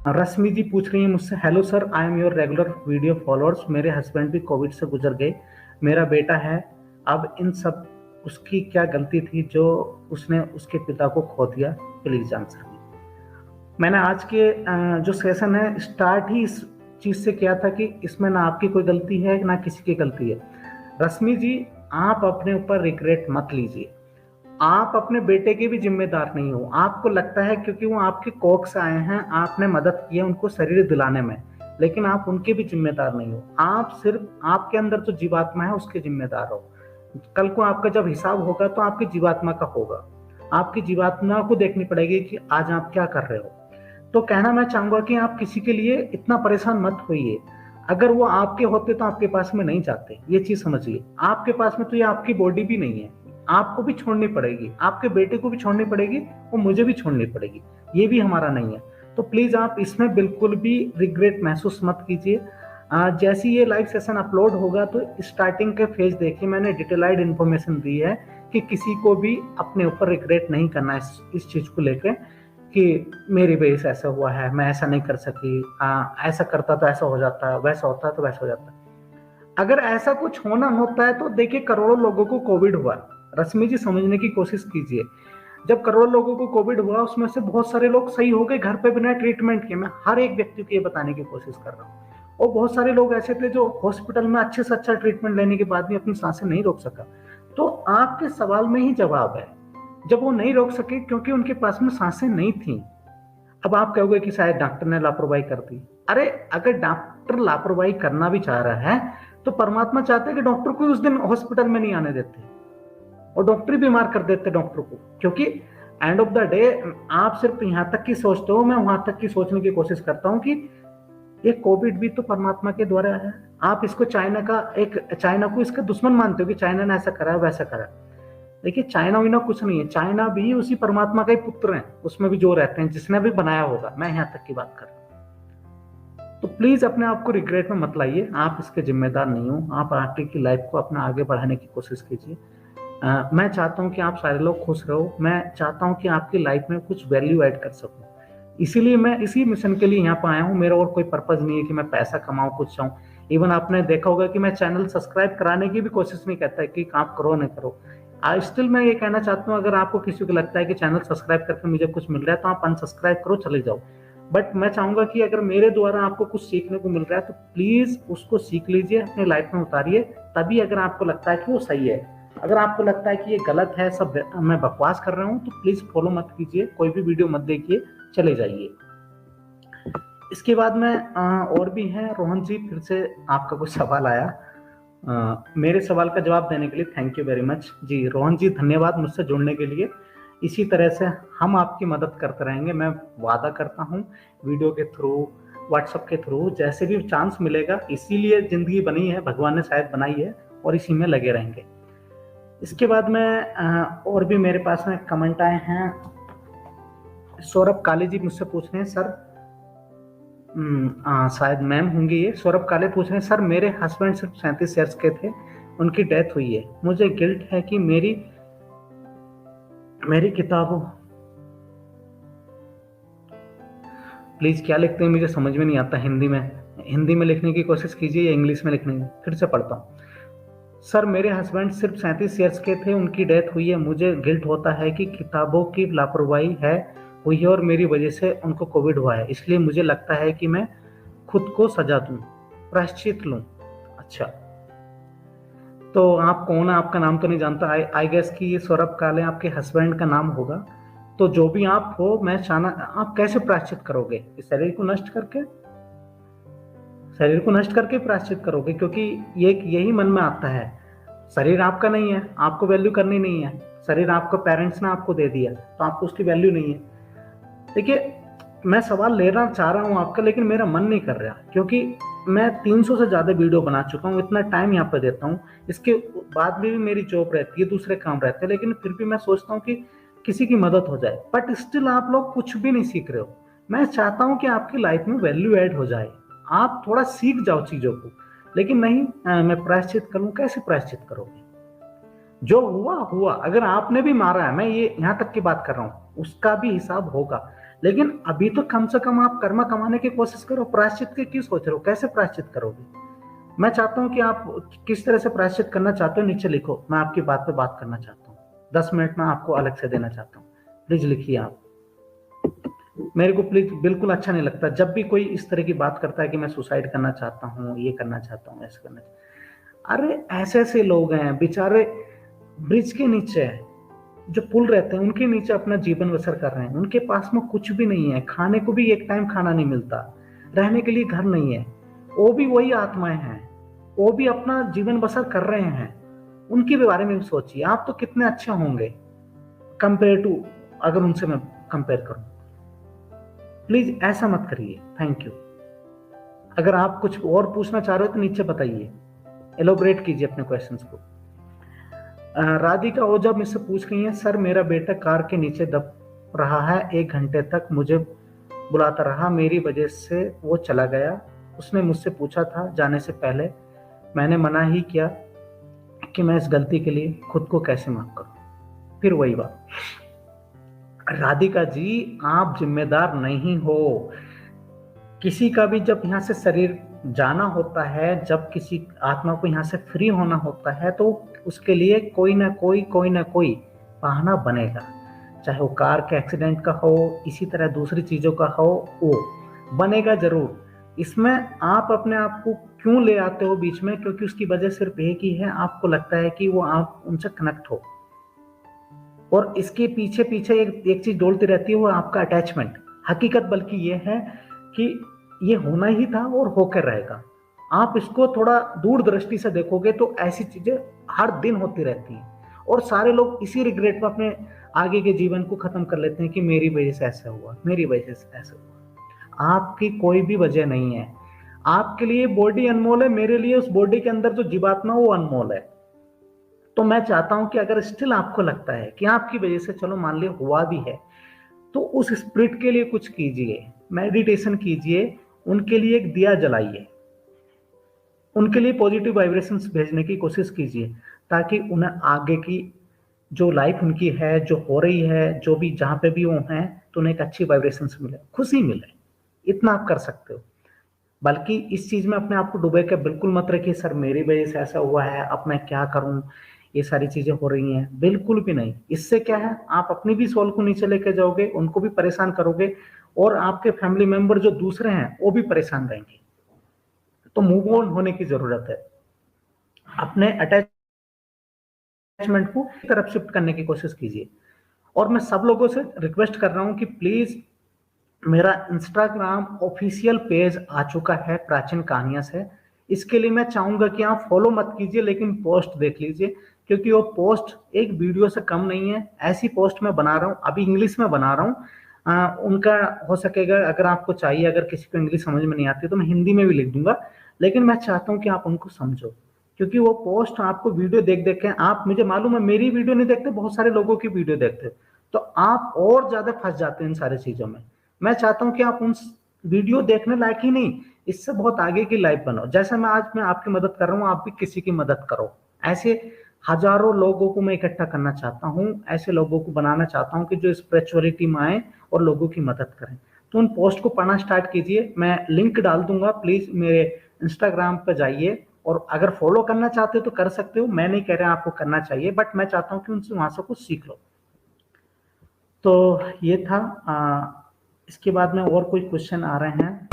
रश्मि जी पूछ रही है मुझसे, hello sir, I am your regular video followers. मेरे हस्बैंड भी कोविड से गुजर गए, मेरा बेटा है। अब इन सब उसकी क्या गलती थी जो उसने उसके पिता को खो दिया? Please answer me. मैंने आज के जो सेशन है स्टार्ट ही इस चीज से किया था कि इसमें ना आपकी कोई गलती है ना किसी की गलती है। रश्मि जी, आप अपने ऊपर रिग्रेट मत लीजिए। आप अपने बेटे के भी जिम्मेदार नहीं हो। आपको लगता है क्योंकि वो आपके कोख से आए हैं, आपने मदद की है उनको शरीर दिलाने में, लेकिन आप उनके भी जिम्मेदार नहीं हो। आप सिर्फ आपके अंदर जो जीवात्मा है उसके जिम्मेदार हो। कल को आपका जब हिसाब होगा तो आपकी जीवात्मा का होगा। आपकी जीवात्मा को देखनी पड़ेगी कि आज आप क्या कर रहे हो। तो कहना मैं चाहूंगा कि आप किसी के लिए इतना परेशान मत होइए। अगर वो आपके होते तो आपके पास में नहीं जाते, ये चीज समझिए। आपके पास में तो ये आपकी बॉडी भी नहीं है, आपको भी छोड़नी पड़ेगी, आपके बेटे को भी छोड़नी पड़ेगी, और मुझे भी छोड़नी पड़ेगी। ये भी हमारा नहीं है। तो प्लीज आप इसमें बिल्कुल भी रिग्रेट महसूस मत कीजिए। जैसे ये लाइव सेशन अपलोड होगा तो स्टार्टिंग के फेज देखिए, मैंने डिटेलाइड इन्फॉर्मेशन दी है कि किसी को भी अपने ऊपर रिग्रेट नहीं करना है इस चीज को लेकर कि मेरी वजह से ऐसा हुआ है, मैं ऐसा नहीं कर सकी, ऐसा करता तो ऐसा हो जाता, वैसा होता तो वैसा हो जाता। अगर ऐसा कुछ होना होता है तो देखिए, करोड़ों लोगों को कोविड हुआ। रश्मि जी, समझने की कोशिश कीजिए। जब करोड़ों लोगों को कोविड हुआ उसमें से बहुत सारे लोग सही हो गए घर पे बिना ट्रीटमेंट के। मैं हर एक व्यक्ति को ये बताने की कोशिश कर रहा हूँ। और बहुत सारे लोग ऐसे थे जो हॉस्पिटल में अच्छे से अच्छा ट्रीटमेंट लेने के बाद भी अपनी सांसें नहीं रोक सका। तो आपके सवाल में ही जवाब है। जब वो नहीं रोक सके क्योंकि उनके पास में सांसें नहीं थी। अब आप कहोगे कि शायद डॉक्टर ने लापरवाही कर दी। अरे, अगर डॉक्टर लापरवाही करना भी चाह रहा है तो परमात्मा चाहते हैं कि डॉक्टर को उस दिन हॉस्पिटल में नहीं आने देते और डॉक्टर ही बीमार कर देते डॉक्टर को। क्योंकि एंड ऑफ द डे आप सिर्फ यहां तक की सोचते हो, मैं वहां तक की सोचने की कोशिश करता हूं कि ये कोविड भी तो परमात्मा के द्वारा है। आप इसको चाइना को इसका दुश्मन मानते हो कि चाइना ने ऐसा करा वैसा करा। देखिए, चाइना विना कुछ नहीं है। चाइना भी उसी परमात्मा का ही पुत्र है, उसमें भी जो रहते हैं, जिसने भी बनाया होगा। मैं यहाँ तक की बात कर रहा हूँ। तो प्लीज अपने आप को रिग्रेट में मत लाइए, आप इसके जिम्मेदार नहीं हो। आप आगे की लाइफ को अपना आगे बढ़ाने की कोशिश कीजिए। मैं चाहता हूँ कि आप सारे लोग खुश रहो। मैं चाहता हूँ कि आपकी लाइफ में कुछ वैल्यू ऐड कर सकूँ। इसीलिए मैं इसी मिशन के लिए यहाँ पर आया हूँ। मेरा और कोई पर्पज नहीं है कि मैं पैसा कमाऊँ, कुछ चाहूँ। इवन आपने देखा होगा कि मैं चैनल सब्सक्राइब कराने की भी कोशिश नहीं करता है कि आप करो नहीं करो। आज स्टिल मैं ये कहना चाहता हूँ, अगर आपको किसी को लगता है कि चैनल सब्सक्राइब करके मुझे कुछ मिल रहा है तो आप अनसब्सक्राइब करो, चले जाओ। बट मैं चाहूंगा कि अगर मेरे द्वारा आपको कुछ सीखने को मिल रहा है तो प्लीज उसको सीख लीजिए, अपने लाइफ में उतारिए। तभी अगर आपको लगता है कि वो सही है। अगर आपको लगता है कि ये गलत है, सब मैं बकवास कर रहा हूँ, तो प्लीज फॉलो मत कीजिए, कोई भी वीडियो मत देखिए, चले जाइए। इसके बाद में और भी है रोहन जी, फिर से आपका कुछ सवाल आया। मेरे सवाल का जवाब देने के लिए थैंक यू वेरी मच जी। रोहन जी, धन्यवाद मुझसे जुड़ने के लिए। इसी तरह से हम आपकी मदद करते रहेंगे। मैं वादा करता हूँ, वीडियो के थ्रू, व्हाट्सएप के थ्रू, जैसे भी चांस मिलेगा। इसीलिए जिंदगी बनी है, भगवान ने शायद बनाई है, और इसी में लगे रहेंगे। इसके बाद में और भी मेरे पास में कमेंट आए हैं। सौरभ काले जी मुझसे पूछ रहे हैं, सर शायद मैम होंगे ये। सौरभ काले पूछ रहे हैं, सर मेरे हस्बैंड सिर्फ 37 ईयर्स के थे, उनकी डेथ हुई है। मुझे गिल्ट है कि मेरी किताबों, प्लीज क्या लिखते हैं मुझे समझ में नहीं आता। हिंदी में लिखने की कोशिश कीजिए या इंग्लिश में लिखने की। फिर से पढ़ता हूँ। सर मेरे हस्बैंड सिर्फ 37 ईयर्स के थे, उनकी डेथ हुई है। मुझे गिल्ट होता है कि किताबों की लापरवाही हुई है और मेरी वजह से उनको कोविड हुआ है। इसलिए मुझे लगता है कि मैं खुद को सजा दूं, प्रायश्चित लूं। अच्छा, तो आप कौन है? आपका नाम तो नहीं जानता। आई गेस कि ये सौरभ काले आपके हस्बैंड का नाम होगा। तो जो भी आप हो, मैं चाहना, आप कैसे प्रायश्चित करोगे? इस शरीर को नष्ट करके, प्रायश्चित करोगे? क्योंकि ये यही मन में आता है। शरीर आपका नहीं है, आपको वैल्यू करनी नहीं है। शरीर आपको पेरेंट्स ने आपको दे दिया, तो आपको उसकी वैल्यू नहीं है। देखिए, मैं सवाल लेना चाह रहा हूं आपका, लेकिन मेरा मन नहीं कर रहा, क्योंकि मैं 300 से ज्यादा वीडियो बना चुका हूं, इतना टाइम यहाँ पे देता हूं। इसके बाद में भी मेरी जॉब रहती है, दूसरे काम रहते हैं, लेकिन फिर भी मैं सोचता हूँ कि किसी की मदद हो जाए। बट स्टिल आप लोग कुछ भी नहीं सीख रहे हो। मैं चाहता हूँ कि आपकी लाइफ में वैल्यू ऐड हो जाए, आप थोड़ा सीख जाओ चीजों को। लेकिन नहीं, मैं प्रायश्चित करूं? कैसे प्रायश्चित करोगे? जो हुआ हुआ। अगर आपने भी मारा है, मैं ये यहाँ तक की बात कर रहा हूँ, उसका भी हिसाब होगा। लेकिन अभी तो कम से कम आप कर्मा कमाने की कोशिश करो, प्रायश्चित के क्यों सोच रहे हो, कैसे प्रायश्चित करोगे? मैं चाहता हूं कि आप किस तरह से प्रायश्चित करना चाहते हो नीचे लिखो, मैं आपकी बात पे बात करना चाहता हूँ, 10 मिनट में आपको अलग से देना चाहता हूँ, प्लीज लिखिए आप। मेरे को प्लीज बिल्कुल अच्छा नहीं लगता जब भी कोई इस तरह की बात करता है कि मैं सुसाइड करना चाहता हूँ, ये करना चाहता हूँ, ऐसे करना चाहता हूँ। अरे ऐसे ऐसे लोग हैं बेचारे, ब्रिज के नीचे है, जो पुल रहते हैं उनके नीचे अपना जीवन बसर कर रहे हैं, उनके पास में कुछ भी नहीं है, खाने को भी एक टाइम खाना नहीं मिलता, रहने के लिए घर नहीं है, वो भी वही आत्माएं हैं, वो भी अपना जीवन बसर कर रहे हैं, उनके बारे में भी सोचिए। आप तो कितने अच्छे होंगे कंपेयर टू, अगर उनसे मैं कंपेयर करूं। प्लीज ऐसा मत करिए, थैंक यू। अगर आप कुछ और पूछना चाह रहे हो तो नीचे बताइए, एलोबरेट कीजिए अपने क्वेश्चंस को। राधिका ओझा मुझसे पूछ रही है, सर मेरा बेटा कार के नीचे दब रहा है, 1 घंटे तक मुझे बुलाता रहा, मेरी वजह से वो चला गया, उसने मुझसे पूछा था जाने से पहले, मैंने मना ही किया कि मैं इस गलती के लिए खुद को कैसे माफ करूं। फिर वही बात, राधिका जी आप जिम्मेदार नहीं हो, किसी का भी जब यहाँ से शरीर जाना होता है, जब किसी आत्मा को यहाँ से फ्री होना होता है, तो उसके लिए कोई ना कोई बहाना बनेगा, चाहे वो कार के एक्सीडेंट का हो, इसी तरह दूसरी चीजों का हो, वो बनेगा जरूर। इसमें आप अपने आप को क्यों ले आते हो बीच में? क्योंकि उसकी वजह सिर्फ एक ही है, आपको लगता है कि वो आप उनसे कनेक्ट हो, और इसके पीछे पीछे एक चीज डोलती रहती है, वो आपका अटैचमेंट। हकीकत बल्कि ये है कि ये होना ही था और होकर रहेगा। आप इसको थोड़ा दूरदृष्टि से देखोगे तो ऐसी चीजें हर दिन होती रहती हैं, और सारे लोग इसी रिग्रेट में अपने आगे के जीवन को खत्म कर लेते हैं कि मेरी वजह से ऐसा हुआ, मेरी वजह से ऐसा हुआ। आपकी कोई भी वजह नहीं है, आपके लिए बॉडी अनमोल है, मेरे लिए उस बॉडी के अंदर जो जीवात्मा वो अनमोल है। तो मैं चाहता हूं कि अगर स्टिल आपको लगता है कि आपकी वजह से चलो मान लिया हुआ भी है, तो उस स्पिरिट के लिए कुछ कीजिए, मेडिटेशन कीजिए, उनके लिए एक दिया जलाइए, उनके लिए पॉजिटिव वाइब्रेशंस भेजने की कोशिश कीजिए, ताकि उन्हें आगे की जो लाइफ उनकी है, जो हो रही है, जो भी जहां पे भी वो हैं, तो उन्हें एक अच्छी वाइब्रेशंस मिले, खुशी मिले। इतना आप कर सकते हो। बल्कि इस चीज में अपने आप को डुबे के बिल्कुल मत रखिए, सर मेरी वजह से ऐसा हुआ है, अब मैं क्या करूं, ये सारी चीजें हो रही हैं, बिल्कुल भी नहीं। इससे क्या है, आप अपनी भी सोल को नीचे लेके जाओगे, उनको भी परेशान करोगे, और आपके फैमिली मेंबर जो दूसरे हैं वो भी परेशान रहेंगे। तो मूव ऑन होने की जरूरत है, अपने अटैचमेंट को तरफ शिफ्ट करने की कोशिश कीजिए। और मैं सब लोगों से रिक्वेस्ट कर रहा हूं कि प्लीज, मेरा इंस्टाग्राम ऑफिशियल पेज आ चुका है प्राचीन कहानियां से, इसके लिए मैं चाहूंगा कि आप फॉलो मत कीजिए, लेकिन पोस्ट देख लीजिए, क्योंकि वो पोस्ट एक वीडियो से कम नहीं है। ऐसी पोस्ट मैं बना रहा हूँ, अभी इंग्लिश में बना रहा हूँ, उनका हो सकेगा अगर आपको चाहिए, अगर किसी को इंग्लिश समझ में नहीं आती तो मैं हिंदी में भी लिख दूंगा, लेकिन मैं चाहता हूँ कि आप उनको समझो, क्योंकि वो पोस्ट आपको वीडियो देख देख के, आप, मुझे मालूम है मेरी वीडियो नहीं देखते, बहुत सारे लोगों की वीडियो देखते, तो आप और ज्यादा फंस जाते हैं इन सारी चीजों में। मैं चाहता हूं कि आप उन वीडियो देखने लायक ही नहीं, इससे बहुत आगे की लाइफ बनो। जैसे मैं आज मैं आपकी मदद कर रहा हूं, आप भी किसी की मदद करो। ऐसे हजारों लोगों को मैं इकट्ठा करना चाहता हूं, ऐसे लोगों को बनाना चाहता हूं कि जो स्पिरिचुअलिटी में आए और लोगों की मदद करें। तो उन पोस्ट को पढ़ना स्टार्ट कीजिए, मैं लिंक डाल दूंगा, प्लीज मेरे इंस्टाग्राम पर जाइए, और अगर फॉलो करना चाहते हो तो कर सकते हो, मैं नहीं कह रहा आपको करना चाहिए, बट मैं चाहता हूं कि उनसे वहां से कुछ सीख लो। तो ये था। इसके बाद में और कोई क्वेश्चन आ रहे हैं?